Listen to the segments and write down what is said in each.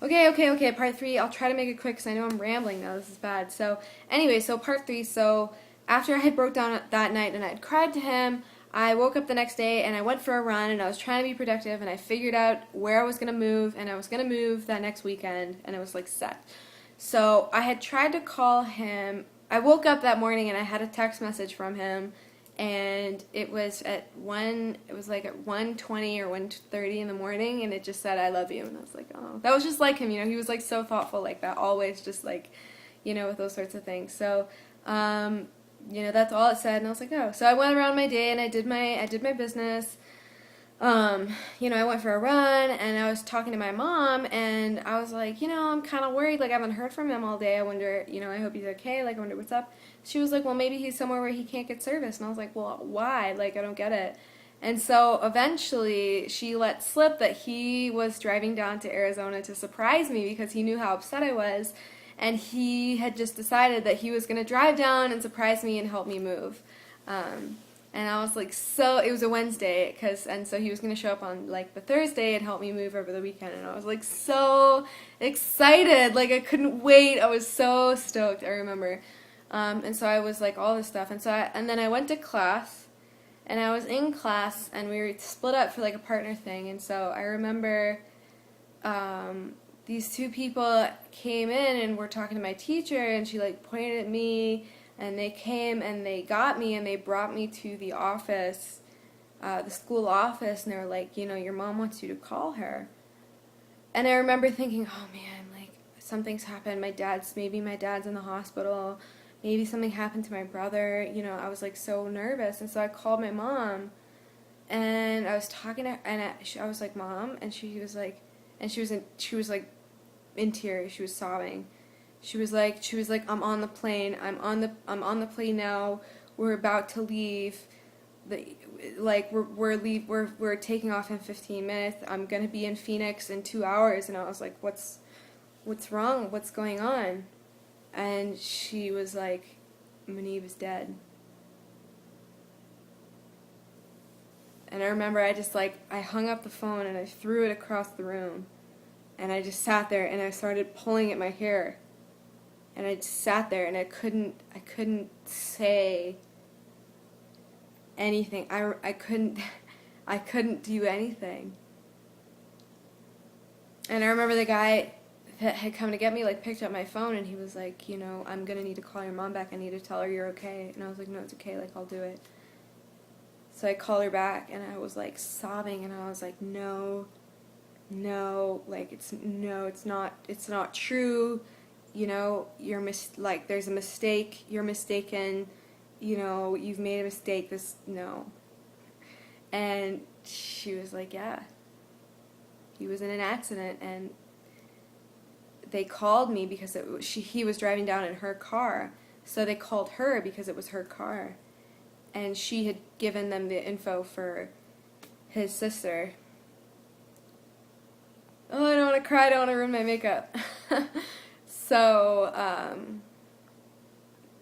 Okay, part three. I'll try to make it quick because I know I'm rambling now. This is bad. So, anyway, so part three. So, after I had broke down that night and I had cried to him, I woke up the next day and I went for a run and I was trying to be productive and I figured out where I was going to move and I was going to move that next weekend and it was like set. So, I had tried to call him. I woke up that morning and I had a text message from him and it was at 1, it was like at 1:20 or 1:30 in the morning and it just said I love you and I was like, oh, that was just like him, he was like so thoughtful like that, always just like, with those sorts of things. So that's all it said and I was like, oh. So I went around my day and I did my business. I went for a run and I was talking to my mom and I was like, I'm kind of worried, like I haven't heard from him all day. I wonder, I hope he's okay, like I wonder what's up. She was like, well, maybe he's somewhere where he can't get service. And I was like, well, why? Like, I don't get it. And so eventually she let slip that he was driving down to Arizona to surprise me because he knew how upset I was. And he had just decided that he was going to drive down and surprise me and help me move. And I was like, so, it was a Wednesday, and so he was going to show up on, like, the Thursday and help me move over the weekend, and I was, like, so excited, like, I couldn't wait, I was so stoked, I remember, and so I was, like, all this stuff, and then I went to class, and I was in class, and we were split up for, like, a partner thing, and so I remember, these two people came in and were talking to my teacher, and she, like, pointed at me, and they came and they got me and they brought me to the office, the school office, and they were like, your mom wants you to call her. And I remember thinking, oh man, like something's happened. Maybe my dad's in the hospital. Maybe something happened to my brother. I was like so nervous. And so I called my mom and I was talking to her and I was like, Mom, and she was like, in tears. She was sobbing. She was like, I'm on the plane. I'm on the plane now. We're about to leave. We're taking off in 15 minutes. I'm gonna be in Phoenix in 2 hours. And I was like, what's wrong? What's going on? And she was like, Maneve is dead. And I remember I hung up the phone and I threw it across the room. And I just sat there and I started pulling at my hair. And I just sat there and I couldn't say anything. I couldn't do anything. And I remember the guy that had come to get me picked up my phone and he was like, I'm gonna need to call your mom back. I need to tell her you're okay. And I was like, no, it's okay. I'll do it. So I called her back and I was sobbing and I was like, no, it's not true. There's a mistake, you're mistaken, you've made a mistake, no. And she was like, yeah, he was in an accident, and they called me because he was driving down in her car, so they called her because it was her car, and she had given them the info for his sister. Oh, I don't want to cry, I don't want to ruin my makeup. So,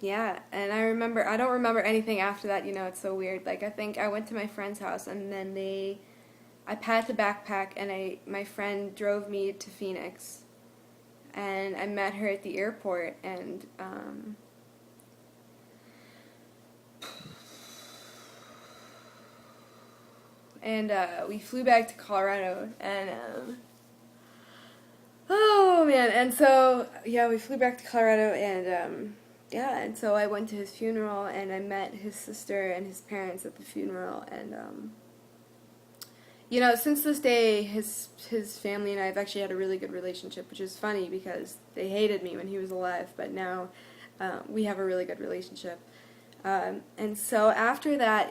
yeah, and I don't remember anything after that, it's so weird. I think I went to my friend's house, and then I packed a backpack, and my friend drove me to Phoenix, and I met her at the airport, and, we flew back to Colorado, and, oh man, and so, yeah, we flew back to Colorado, and, yeah, and so I went to his funeral, and I met his sister and his parents at the funeral, and, since this day, his family and I have actually had a really good relationship, which is funny, because they hated me when he was alive, but now, we have a really good relationship, and so after that,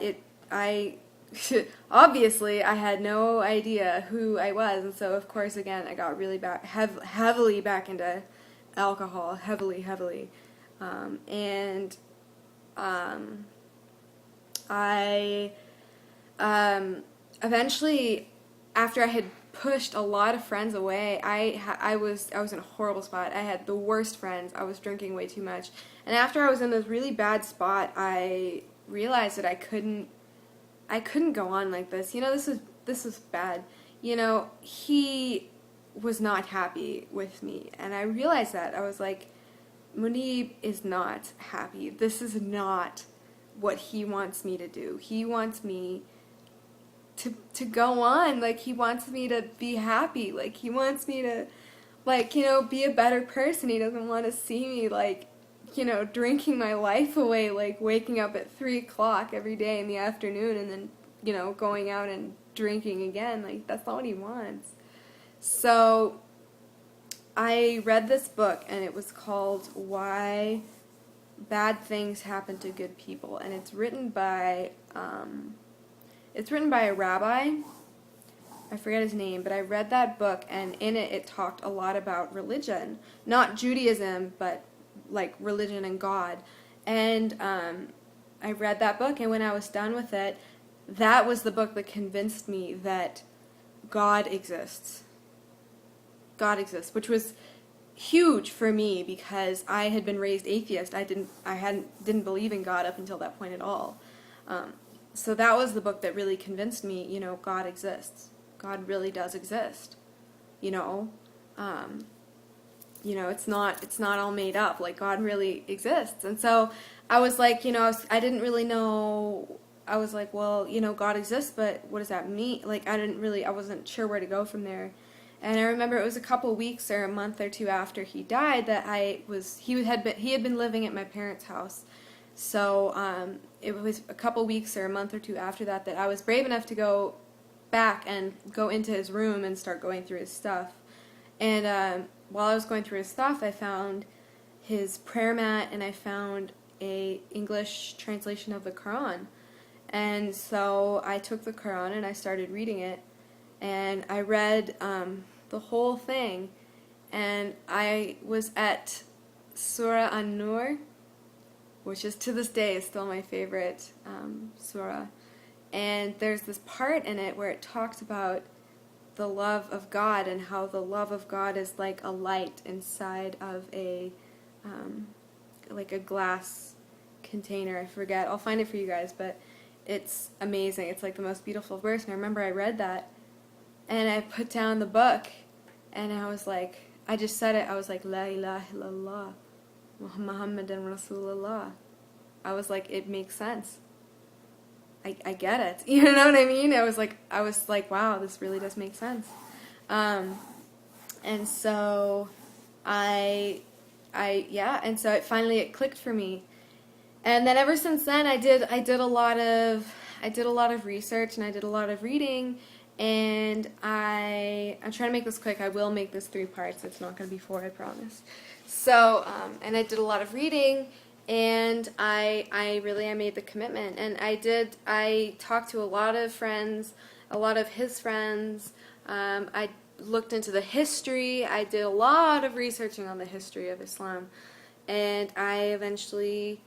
obviously, I had no idea who I was, and so, of course, again, I got really heavily back into alcohol, heavily, and I eventually, after I had pushed a lot of friends away, I was in a horrible spot. I had the worst friends. I was drinking way too much, and after I was in this really bad spot, I realized that I couldn't go on like this. This was bad. He was not happy with me. And I realized that. I was like, Munib is not happy. This is not what he wants me to do. He wants me to go on. Like, he wants me to be happy. Like, he wants me to, like, be a better person. He doesn't want to see me, like, drinking my life away, like waking up at 3 o'clock every day in the afternoon and then, going out and drinking again. Like, that's not what he wants. So I read this book, and it was called Why Bad Things Happen to Good People, and it's written by a rabbi. I forget his name, but I read that book, and in it talked a lot about religion, not Judaism, but like religion and God. And I read that book, and when I was done with it, that was the book that convinced me that God exists. God exists, which was huge for me because I had been raised atheist. I didn't believe in God up until that point at all. So that was the book that really convinced me, God exists. God really does exist. It's not all made up. Like, God really exists. And so I was like, I didn't really know. I was like, well, God exists, but what does that mean? Like, I wasn't sure where to go from there. And I remember it was a couple weeks or a month or two after he died that he had been living at my parents' house. So it was a couple weeks or a month or two after that I was brave enough to go back and go into his room and start going through his stuff. And while I was going through his stuff, I found his prayer mat, and I found a English translation of the Quran. And so I took the Quran and I started reading it, and I read the whole thing, and I was at Surah An-Nur, which is to this day is still my favorite surah. And there's this part in it where it talks about the love of God and how the love of God is like a light inside of like a glass container. I forget. I'll find it for you guys, but it's amazing. It's like the most beautiful verse. And I remember I read that, and I put down the book, and I was like, I just said it. I was like, La ilaha illallah, Muhammadan Rasulullah. I was like, it makes sense. I get it. You know what I mean? I was like, wow, this really does make sense. And so and so it clicked for me. And then ever since then, I did a lot of research, and I did a lot of reading, and I'm trying to make this quick. I will make this 3 parts. It's not going to be 4, I promise. So, and I did a lot of reading, and I made the commitment, and I talked to a lot of friends, a lot of his friends. I looked into the history. I did a lot of researching on the history of Islam, and I eventually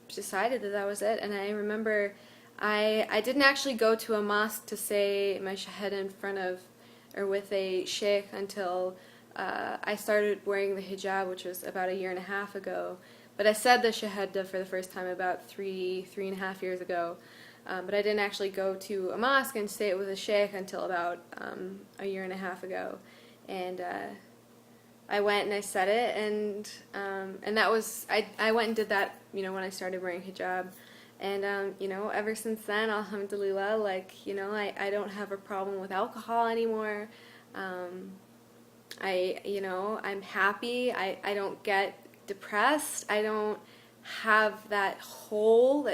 decided that was it. And I remember I didn't actually go to a mosque to say my shahada in front of or with a sheikh until I started wearing the hijab, which was about 1.5 years ago. But I said the shahada for the first time about 3.5 years ago. But I didn't actually go to a mosque and say it with a sheikh until about 1.5 years ago. And I went and I said it, and that was, I went and did that, when I started wearing hijab. And, ever since then, alhamdulillah, I don't have a problem with alcohol anymore. I'm happy. I don't get depressed. I don't have that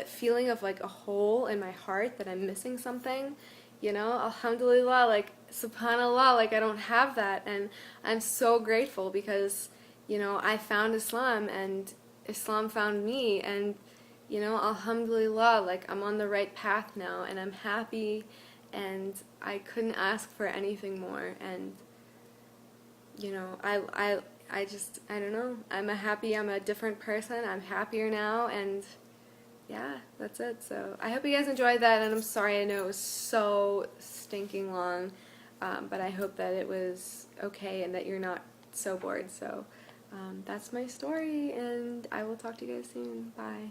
feeling of like a hole in my heart that I'm missing something. Alhamdulillah, subhanallah, I don't have that. And I'm so grateful because, I found Islam and Islam found me, and, alhamdulillah, I'm on the right path now, and I'm happy, and I couldn't ask for anything more. And, I don't know, I'm a different person. I'm happier now, and yeah, that's it. So I hope you guys enjoyed that, and I'm sorry, I know it was so stinking long, but I hope that it was okay and that you're not so bored. So that's my story, and I will talk to you guys soon. Bye.